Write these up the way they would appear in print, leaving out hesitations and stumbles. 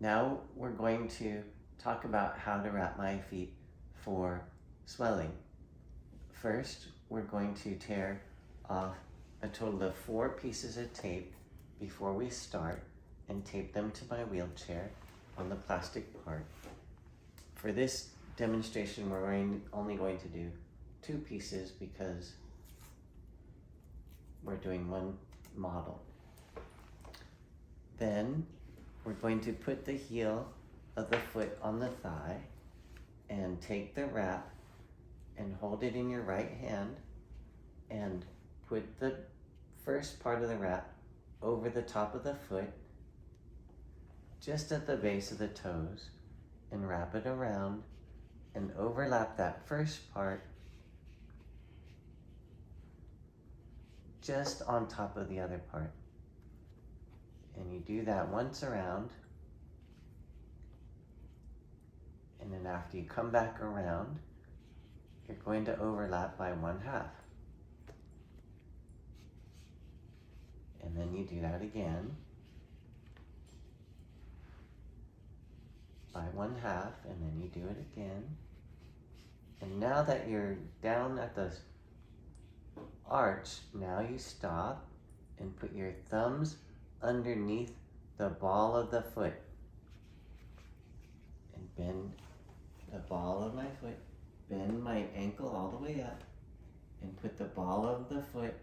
Now we're going to talk about how to wrap my feet for swelling. First, we're going to tear off a total of 4 pieces of tape before we start and tape them to my wheelchair on the plastic part. For this demonstration, we're only going to do 2 pieces because we're doing one model. Then we're going to put the heel of the foot on the thigh and take the wrap and hold it in your right hand and put the first part of the wrap over the top of the foot just at the base of the toes and wrap it around and overlap that first part just on top of the other part. And you do that once around, and then after you come back around, you're going to overlap by 1/2. And then you do that again by 1/2, and then you do it again. And now that you're down at the arch, now you stop and put your thumbs underneath the ball of the foot and bend the ball of my foot, bend my ankle all the way up and put the ball of the foot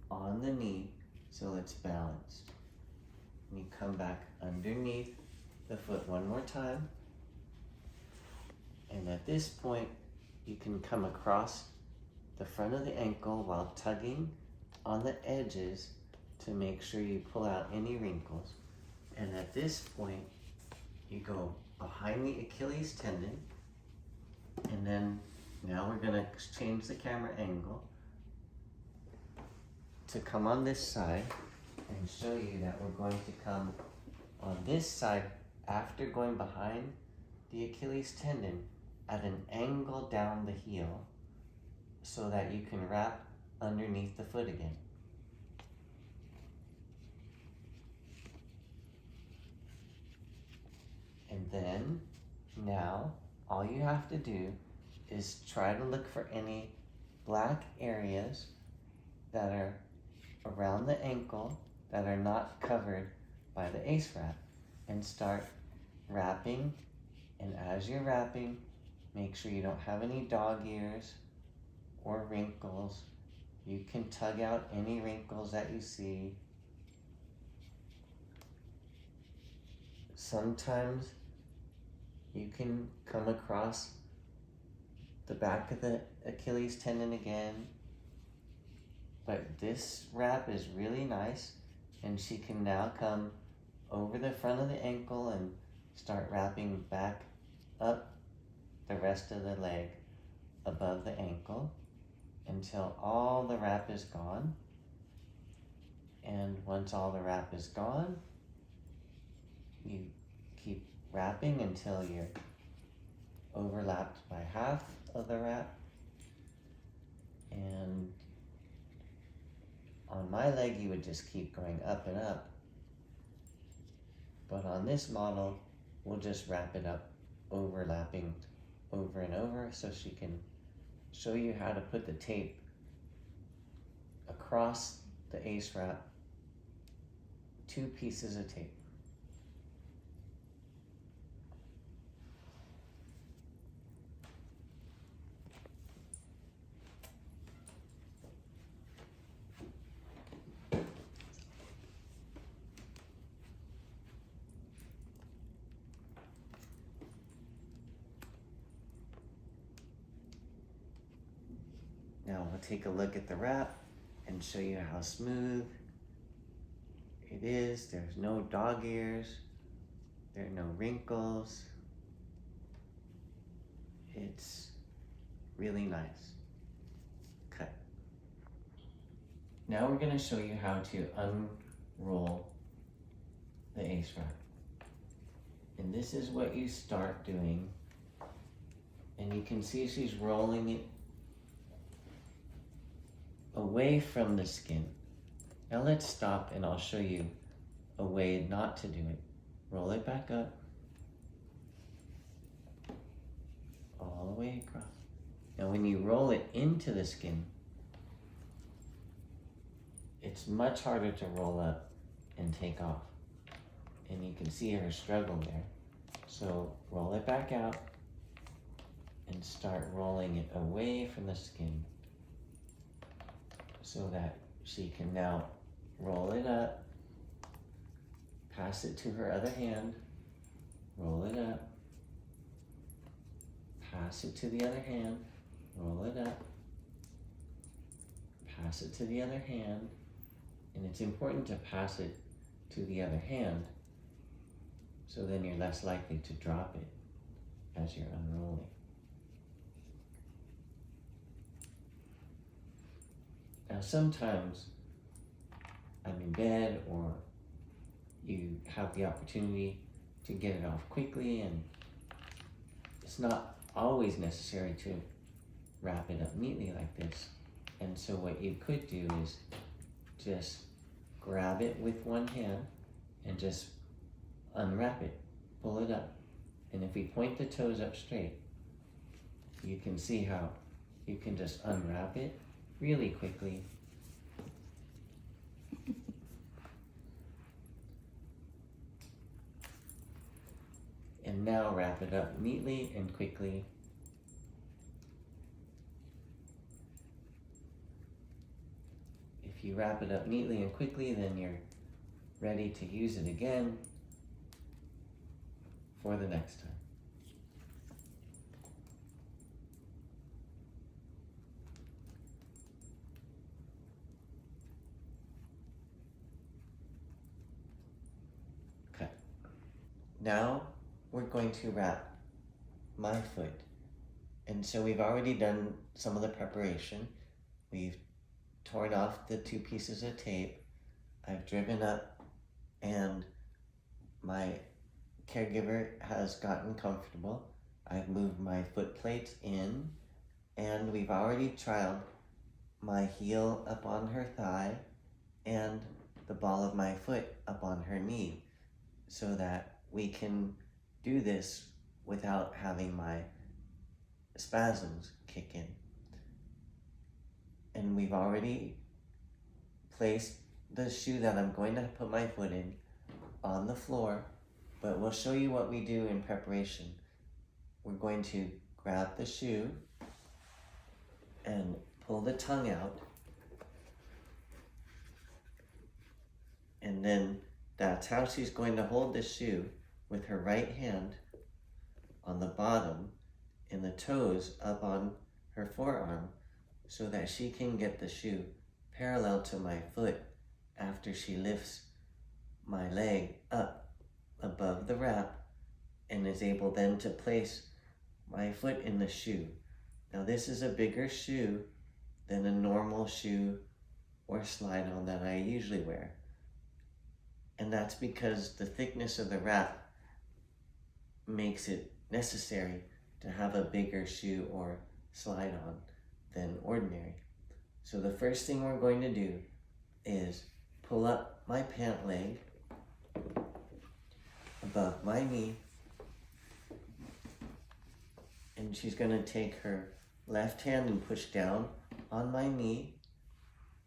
on the knee so it's balanced. And you come back underneath the foot one more time, and at this point you can come across the front of the ankle while tugging on the edges to make sure you pull out any wrinkles. And at this point, you go behind the Achilles tendon, and then now we're gonna change the camera angle to come on this side and show you that we're going to come on this side after going behind the Achilles tendon at an angle down the heel so that you can wrap underneath the foot again. And then, now, all you have to do is try to look for any black areas that are around the ankle that are not covered by the ace wrap and start wrapping. And as you're wrapping, make sure you don't have any dog ears or wrinkles. You can tug out any wrinkles that you see. Sometimes you can come across the back of the Achilles tendon again, but this wrap is really nice, and she can now come over the front of the ankle and start wrapping back up the rest of the leg above the ankle until all the wrap is gone. And once all the wrap is gone, you keep wrapping until you're overlapped by 1/2 of the wrap. And on my leg, you would just keep going up and up. But on this model, we'll just wrap it up, overlapping over and over, so she can show you how to put the tape across the ace wrap, 2 pieces of tape. Now we'll take a look at the wrap and show you how smooth it is. There's no dog ears. There are no wrinkles. It's really nice. Cut. Now we're going to show you how to unroll the ace wrap. And this is what you start doing. And you can see she's rolling it away from the skin. Now let's stop and I'll show you a way not to do it. Roll it back up roll it into the skin, it's much harder to roll up and take off. And you can see her struggle there. So roll it back out and start rolling it away from the skin so that she can now roll it up, pass it to her other hand, roll it up, pass it to the other hand, roll it up, pass it to the other hand, and it's important to pass it to the other hand so then you're less likely to drop it as you're unrolling. Now sometimes I'm in bed or you have the opportunity to get it off quickly, and it's not always necessary to wrap it up neatly like this. And so what you could do is just grab it with one hand and just unwrap it, pull it up. And if we point the toes up straight, you can see how you can just unwrap it really quickly. And now wrap it up neatly and quickly. If you wrap it up neatly and quickly, then you're ready to use it again for the next time. Okay. Now we're going to wrap my foot. And so we've already done some of the preparation. We've torn off the 2 pieces of tape. I've driven up and my caregiver has gotten comfortable. I've moved my foot plates in, and we've already trialed my heel up on her thigh and the ball of my foot up on her knee so that we can do this without having my spasms kick in. And we've already placed the shoe that I'm going to put my foot in on the floor, but we'll show you what we do in preparation. We're going to grab the shoe and pull the tongue out, and then that's how she's going to hold the shoe with her right hand on the bottom and the toes up on her forearm so that she can get the shoe parallel to my foot after she lifts my leg up above the wrap and is able then to place my foot in the shoe. Now this is a bigger shoe than a normal shoe or slide-on that I usually wear. And that's because the thickness of the wrap makes it necessary to have a bigger shoe or slide-on than ordinary. So the first thing we're going to do is pull up my pant leg above my knee, and she's going to take her left hand and push down on my knee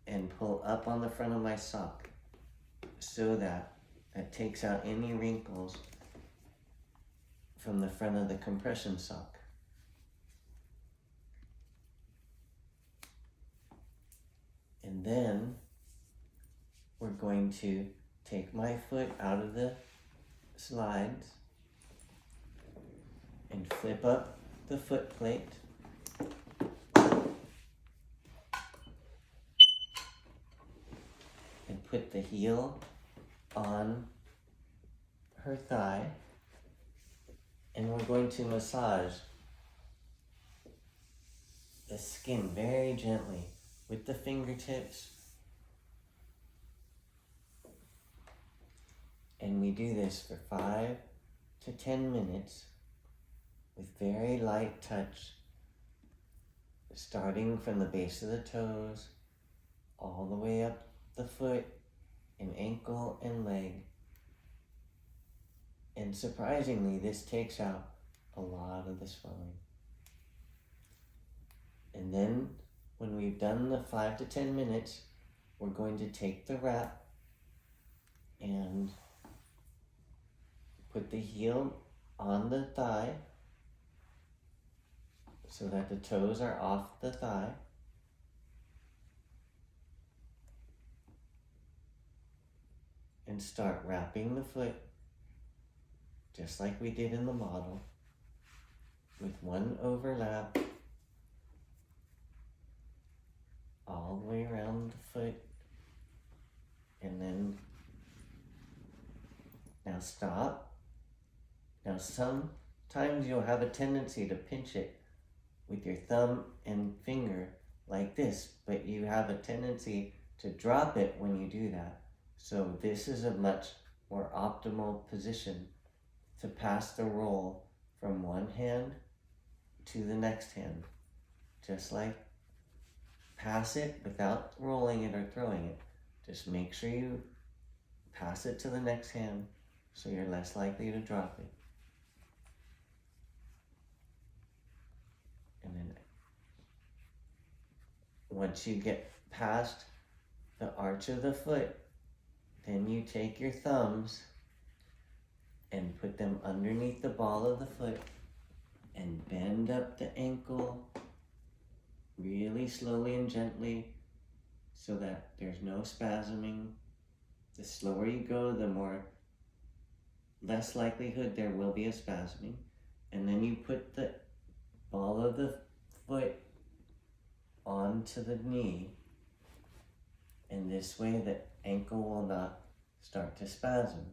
and pull up on the front of my sock so that it takes out any wrinkles from the front of the compression sock. And then we're going to take my foot out of the slides and flip up the foot plate. And put the heel on her thigh. And we're going to massage the skin very gently with the fingertips. And we do this for 5 to 10 minutes with very light touch, starting from the base of the toes, all the way up the foot and ankle and leg. And surprisingly, this takes out a lot of the swelling. And then when we've done the 5 to 10 minutes, we're going to take the wrap and put the heel on the thigh so that the toes are off the thigh. And start wrapping the foot just like we did in the model, with one overlap all the way around the foot. And then now stop. Now sometimes you'll have a tendency to pinch it with your thumb and finger like this, but you have a tendency to drop it when you do that. So this is a much more optimal position to pass the roll from one hand to the next hand. Just like pass it without rolling it or throwing it. Just make sure you pass it to the next hand so you're less likely to drop it. And then once you get past the arch of the foot, then you take your thumbs and put them underneath the ball of the foot and bend up the ankle really slowly and gently so that there's no spasming. The slower you go, the less likelihood there will be a spasming. And then you put the ball of the foot onto the knee, and this way the ankle will not start to spasm.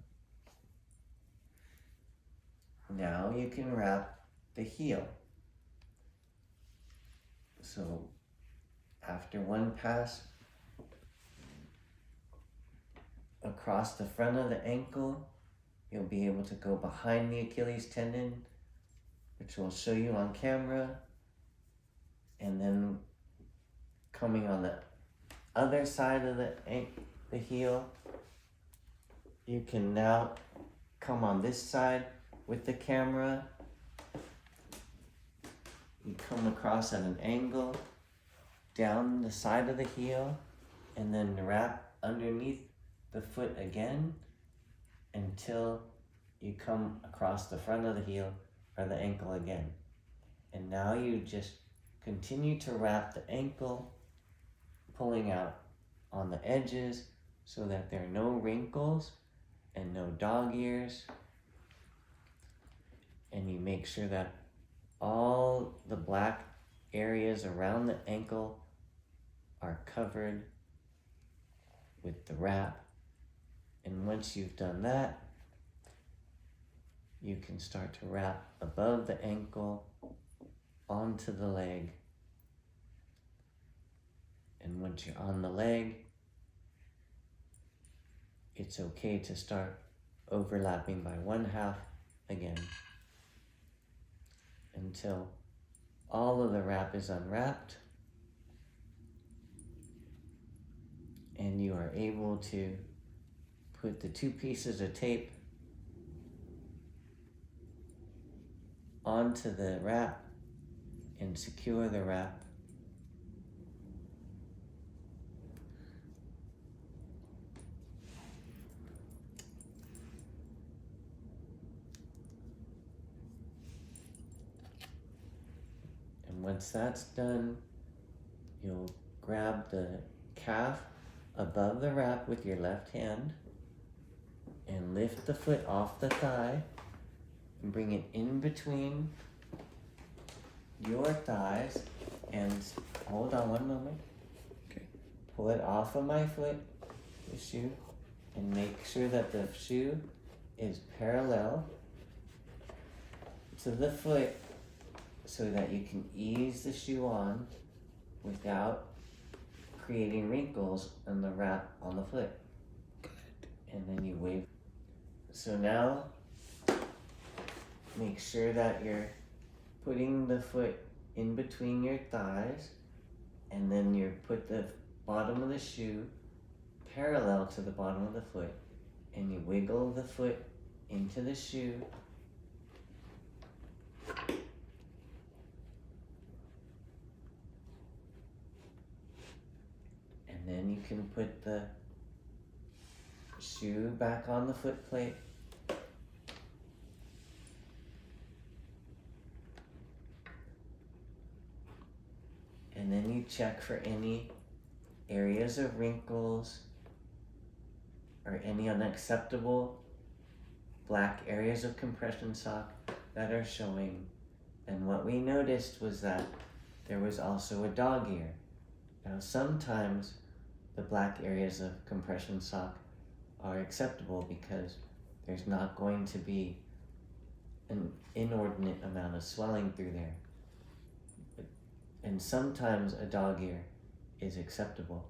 Now you can wrap the heel. So after one pass across the front of the ankle, you'll be able to go behind the Achilles tendon, which we'll show you on camera, and then coming on the other side of the heel, you can now come on this side with the camera. You come across at an angle down the side of the heel and then wrap underneath the foot again until you come across the front of the heel or the ankle again. And now you just continue to wrap the ankle, pulling out on the edges so that there are no wrinkles and no dog ears. And you make sure that all the black areas around the ankle are covered with the wrap. And once you've done that, you can start to wrap above the ankle onto the leg. And once you're on the leg, it's okay to start overlapping by one half again until all of the wrap is unwrapped and you are able to put the two pieces of tape onto the wrap and secure the wrap. And once that's done, you'll grab the calf above the wrap with your left hand and lift the foot off the thigh and bring it in between your thighs and hold on one moment. Okay. Pull it off of my foot, the shoe, and make sure that the shoe is parallel to the foot so that you can ease the shoe on without creating wrinkles in the wrap on the foot. Good. And then you wave. So now, make sure that you're putting the foot in between your thighs, and then you put the bottom of the shoe parallel to the bottom of the foot, and you wiggle the foot into the shoe. can put the shoe back on the foot plate. And then you check for any areas of wrinkles or any unacceptable black areas of compression sock that are showing. And what we noticed was that there was also a dog ear. Now sometimes the black areas of compression sock are acceptable because there's not going to be an inordinate amount of swelling through there. And sometimes a dog ear is acceptable.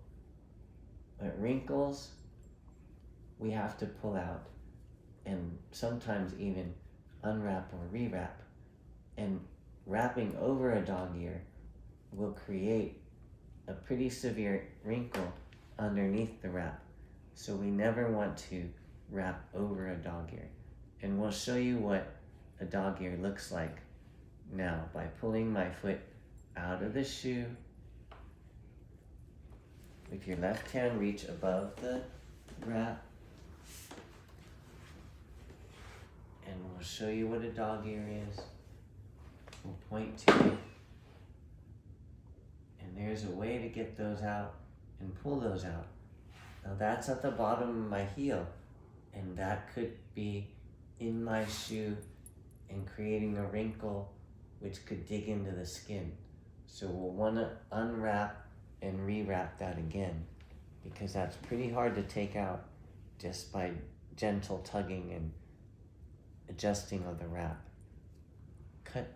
But wrinkles, we have to pull out and sometimes even unwrap or rewrap. And wrapping over a dog ear will create a pretty severe wrinkle underneath the wrap. So we never want to wrap over a dog ear. And we'll show you what a dog ear looks like now by pulling my foot out of the shoe. With your left hand, reach above the wrap. And we'll show you what a dog ear is. We'll point to it. And there's a way to get those out and pull those out. Now that's at the bottom of my heel. And that could be in my shoe and creating a wrinkle which could dig into the skin. So we'll want to unwrap and rewrap that again because that's pretty hard to take out just by gentle tugging and adjusting of the wrap. Cut